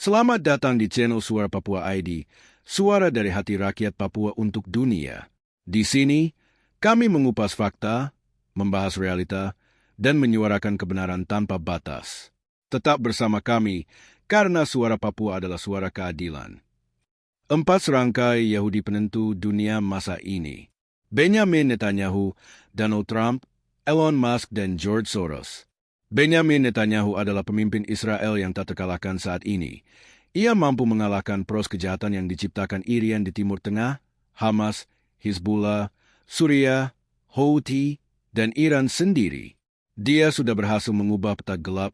Selamat datang di channel Suara Papua ID, suara dari hati rakyat Papua untuk dunia. Di sini, kami mengupas fakta, membahas realita, dan menyuarakan kebenaran tanpa batas. Tetap bersama kami, karena suara Papua adalah suara keadilan. 4 serangkai Yahudi penentu dunia masa ini. Benjamin Netanyahu, Donald Trump, Elon Musk, dan George Soros. Benjamin Netanyahu adalah pemimpin Israel yang tak terkalahkan saat ini. Ia mampu mengalahkan pros kejahatan yang diciptakan Iran di Timur Tengah, Hamas, Hizbullah, Suriah, Houthi, dan Iran sendiri. Dia sudah berhasil mengubah peta gelap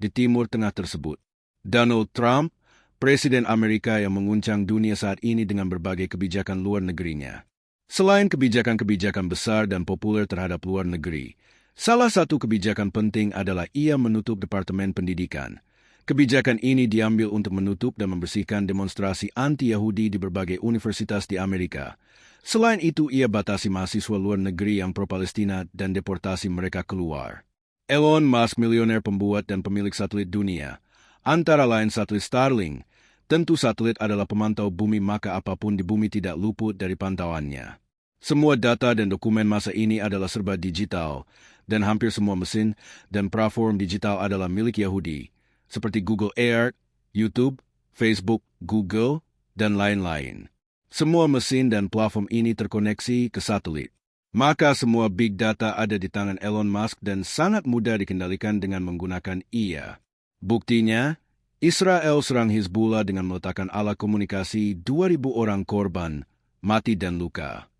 di Timur Tengah tersebut. Donald Trump, Presiden Amerika yang menguncang dunia saat ini dengan berbagai kebijakan luar negerinya. Selain kebijakan-kebijakan besar dan populer terhadap luar negeri, salah satu kebijakan penting adalah ia menutup Departemen Pendidikan. Kebijakan ini diambil untuk menutup dan membersihkan demonstrasi anti-Yahudi di berbagai universitas di Amerika. Selain itu, ia batasi mahasiswa luar negeri yang pro-Palestina dan deportasi mereka keluar. Elon Musk, milioner pembuat dan pemilik satelit dunia, antara lain satelit Starlink. Tentu satelit adalah pemantau bumi, maka apapun di bumi tidak luput dari pantauannya. Semua data dan dokumen masa ini adalah serba digital, dan hampir semua mesin dan platform digital adalah milik Yahudi, seperti Google Earth, YouTube, Facebook, Google, dan lain-lain. Semua mesin dan platform ini terkoneksi ke satelit. Maka semua big data ada di tangan Elon Musk dan sangat mudah dikendalikan dengan menggunakan ia. Buktinya, Israel serang Hizbullah dengan meletakkan alat komunikasi 2.000 orang korban, mati dan luka.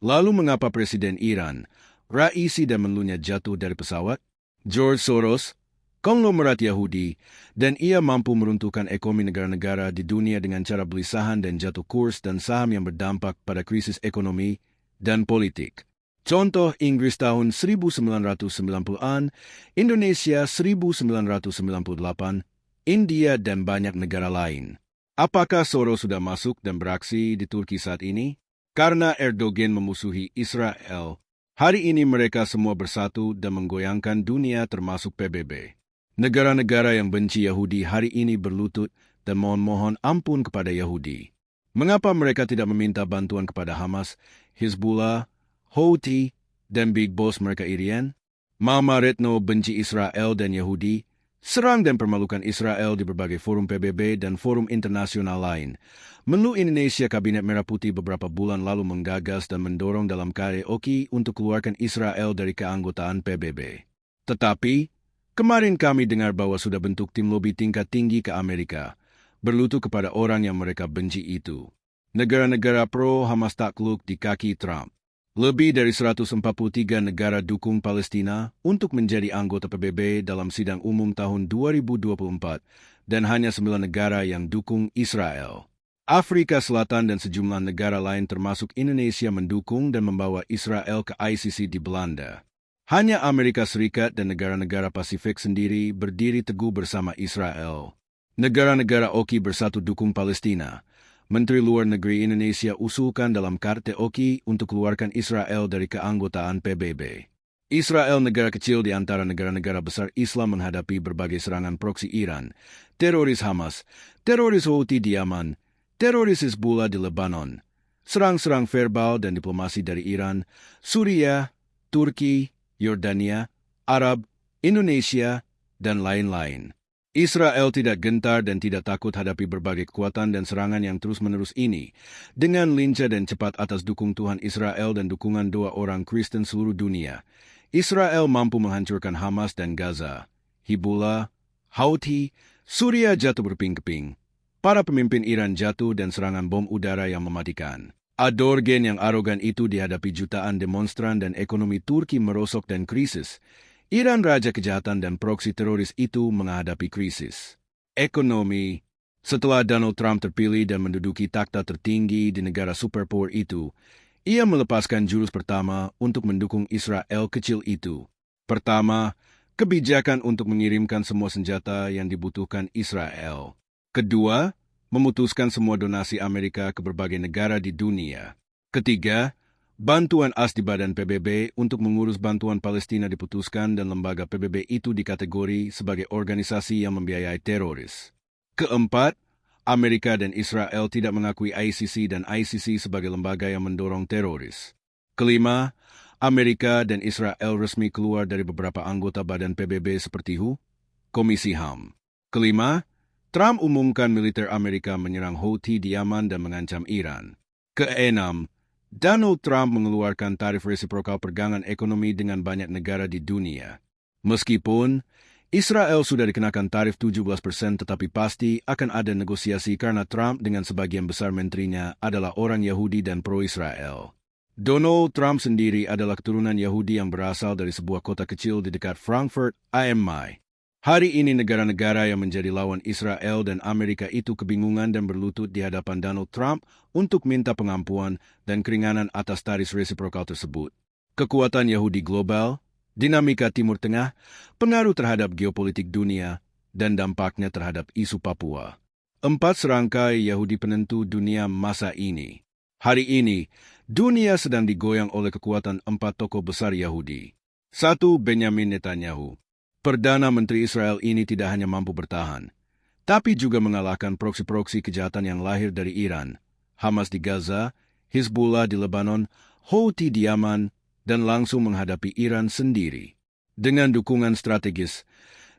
Lalu mengapa Presiden Iran, Raisi dan menlunya jatuh dari pesawat? George Soros, konglomerat Yahudi, dan ia mampu meruntuhkan ekonomi negara-negara di dunia dengan cara beli saham dan jatuh kurs dan saham yang berdampak pada krisis ekonomi dan politik. Contoh Inggris tahun 1990-an, Indonesia 1998, India dan banyak negara lain. Apakah Soros sudah masuk dan beraksi di Turki saat ini? Karena Erdogan memusuhi Israel, hari ini mereka semua bersatu dan menggoyangkan dunia termasuk PBB. Negara-negara yang benci Yahudi hari ini berlutut dan mohon ampun kepada Yahudi. Mengapa mereka tidak meminta bantuan kepada Hamas, Hizbullah, Houthi, dan Big Boss mereka Iran? Mama Retno benci Israel dan Yahudi, serang dan permalukan Israel di berbagai forum PBB dan forum internasional lain. Menlu Indonesia Kabinet Merah Putih beberapa bulan lalu menggagas dan mendorong dalam karaoke untuk keluarkan Israel dari keanggotaan PBB. Tetapi, kemarin kami dengar bahwa sudah bentuk tim lobi tingkat tinggi ke Amerika, berlutut kepada orang yang mereka benci itu. Negara-negara pro-Hamas takluk di kaki Trump. Lebih dari 143 negara dukung Palestina untuk menjadi anggota PBB dalam sidang umum tahun 2024 dan hanya 9 negara yang dukung Israel. Afrika Selatan dan sejumlah negara lain termasuk Indonesia mendukung dan membawa Israel ke ICC di Belanda. Hanya Amerika Serikat dan negara-negara Pasifik sendiri berdiri teguh bersama Israel. Negara-negara OKI bersatu dukung Palestina. Menteri Luar Negeri Indonesia usulkan dalam Karte OKI untuk keluarkan Israel dari keanggotaan PBB. Israel negara kecil di antara negara-negara besar Islam menghadapi berbagai serangan proksi Iran, teroris Hamas, teroris Houthi di Yaman, teroris Hizbullah di Lebanon, serang-serang verbal dan diplomasi dari Iran, Suriah, Turki, Yordania, Arab, Indonesia, dan lain-lain. Israel tidak gentar dan tidak takut hadapi berbagai kekuatan dan serangan yang terus-menerus ini, dengan lincah dan cepat atas dukung Tuhan Israel dan dukungan doa orang Kristen seluruh dunia. Israel mampu menghancurkan Hamas dan Gaza. Hizbullah, Houthi, Suriah jatuh berping-keping. Para pemimpin Iran jatuh dan serangan bom udara yang mematikan. Erdogan yang arogan itu dihadapi jutaan demonstran dan ekonomi Turki merosot dan krisis. Iran raja kejahatan dan proksi teroris itu menghadapi krisis ekonomi. Setelah Donald Trump terpilih dan menduduki takhta tertinggi di negara superpower itu, ia melepaskan jurus pertama untuk mendukung Israel kecil itu. Pertama, kebijakan untuk mengirimkan semua senjata yang dibutuhkan Israel. Kedua, memutuskan semua donasi Amerika ke berbagai negara di dunia. Ketiga, bantuan AS di badan PBB untuk mengurus bantuan Palestina diputuskan dan lembaga PBB itu dikategori sebagai organisasi yang membiayai teroris. Keempat, Amerika dan Israel tidak mengakui ICC dan ICC sebagai lembaga yang mendorong teroris. Kelima, Amerika dan Israel resmi keluar dari beberapa anggota badan PBB seperti Komisi HAM. Kelima, Trump umumkan militer Amerika menyerang Houthi di Yaman dan mengancam Iran. Keenam, Donald Trump mengeluarkan tarif resiprokal perdagangan ekonomi dengan banyak negara di dunia. Meskipun Israel sudah dikenakan tarif 17%, tetapi pasti akan ada negosiasi karena Trump dengan sebagian besar menterinya adalah orang Yahudi dan pro-Israel. Donald Trump sendiri adalah keturunan Yahudi yang berasal dari sebuah kota kecil di dekat Frankfurt am Main. Hari ini negara-negara yang menjadi lawan Israel dan Amerika itu kebingungan dan berlutut di hadapan Donald Trump untuk minta pengampuan dan keringanan atas tarif resiprokal tersebut. Kekuatan Yahudi global, dinamika Timur Tengah, pengaruh terhadap geopolitik dunia, dan dampaknya terhadap isu Papua. 4 serangkai Yahudi penentu dunia masa ini. Hari ini, dunia sedang digoyang oleh kekuatan 4 tokoh besar Yahudi. 1. Benjamin Netanyahu. Perdana Menteri Israel ini tidak hanya mampu bertahan, tapi juga mengalahkan proksi-proksi kejahatan yang lahir dari Iran, Hamas di Gaza, Hizbullah di Lebanon, Houthi di Yaman, dan langsung menghadapi Iran sendiri. Dengan dukungan strategis,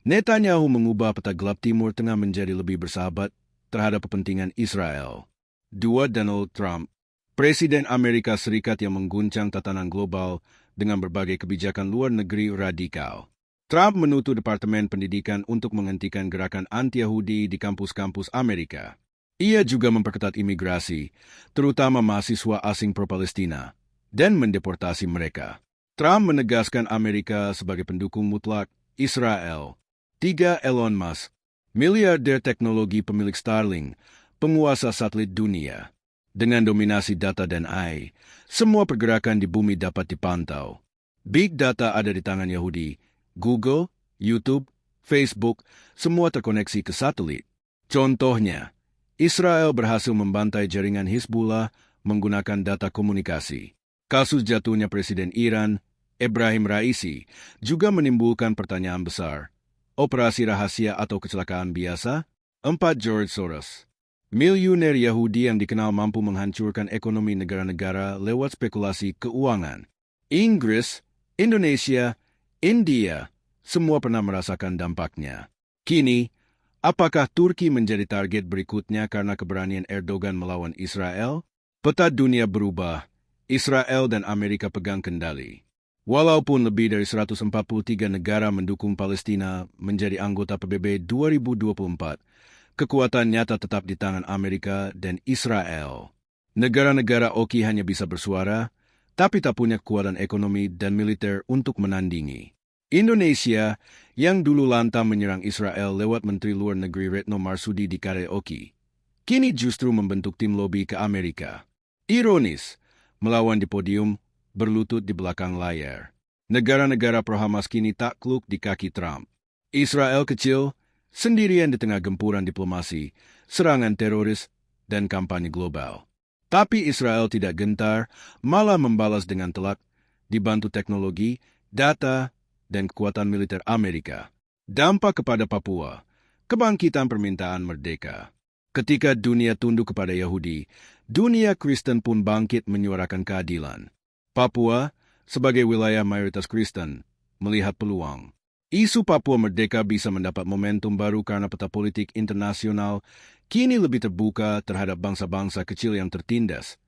Netanyahu mengubah peta gelap Timur Tengah menjadi lebih bersahabat terhadap kepentingan Israel. 2. Donald Trump. Presiden Amerika Serikat yang mengguncang tatanan global dengan berbagai kebijakan luar negeri radikal. Trump menuntut Departemen Pendidikan untuk menghentikan gerakan anti-Yahudi di kampus-kampus Amerika. Ia juga memperketat imigrasi, terutama mahasiswa asing pro-Palestina, dan mendeportasi mereka. Trump menegaskan Amerika sebagai pendukung mutlak Israel. 3. Elon Musk, miliarder teknologi pemilik Starlink, penguasa satelit dunia. Dengan dominasi data dan AI, semua pergerakan di bumi dapat dipantau. Big data ada di tangan Yahudi. Google, YouTube, Facebook, semua terkoneksi ke satelit. Contohnya, Israel berhasil membantai jaringan Hizbullah menggunakan data komunikasi. Kasus jatuhnya Presiden Iran, Ebrahim Raisi, juga menimbulkan pertanyaan besar. Operasi rahasia atau kecelakaan biasa? 4. George Soros, miliuner Yahudi yang dikenal mampu menghancurkan ekonomi negara-negara lewat spekulasi keuangan. Inggris, Indonesia, India, semua pernah merasakan dampaknya. Kini, apakah Turki menjadi target berikutnya karena keberanian Erdogan melawan Israel? Peta dunia berubah, Israel dan Amerika pegang kendali. Walaupun lebih dari 143 negara mendukung Palestina menjadi anggota PBB 2024, kekuatan nyata tetap di tangan Amerika dan Israel. Negara-negara Oki hanya bisa bersuara, tapi tak punya kekuatan ekonomi dan militer untuk menandingi. Indonesia, yang dulu lantang menyerang Israel lewat Menteri Luar Negeri Retno Marsudi di Karaoke, kini justru membentuk tim lobi ke Amerika. Ironis, melawan di podium, berlutut di belakang layar. Negara-negara pro-Hamas kini takluk di kaki Trump. Israel kecil, sendirian di tengah gempuran diplomasi, serangan teroris, dan kampanye global. Tapi Israel tidak gentar, malah membalas dengan telak, dibantu teknologi, data, dan kekuatan militer Amerika. Dampak kepada Papua, kebangkitan permintaan merdeka. Ketika dunia tunduk kepada Yahudi, dunia Kristen pun bangkit menyuarakan keadilan. Papua, sebagai wilayah mayoritas Kristen, melihat peluang. Isu Papua merdeka bisa mendapat momentum baru karena peta politik internasional kini lebih terbuka terhadap bangsa-bangsa kecil yang tertindas,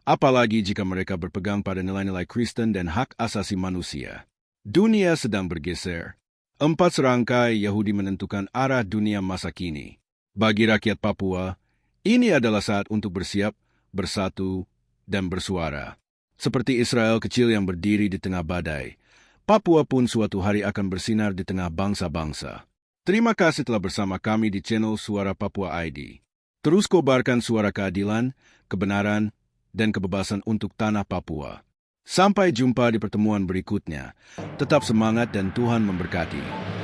apalagi jika mereka berpegang pada nilai-nilai Kristen dan hak asasi manusia. Dunia sedang bergeser. 4 serangkai Yahudi menentukan arah dunia masa kini. Bagi rakyat Papua, ini adalah saat untuk bersiap, bersatu, dan bersuara. Seperti Israel kecil yang berdiri di tengah badai, Papua pun suatu hari akan bersinar di tengah bangsa-bangsa. Terima kasih telah bersama kami di channel Suara Papua ID. Terus kobarkan suara keadilan, kebenaran, dan kebebasan untuk tanah Papua. Sampai jumpa di pertemuan berikutnya. Tetap semangat dan Tuhan memberkati.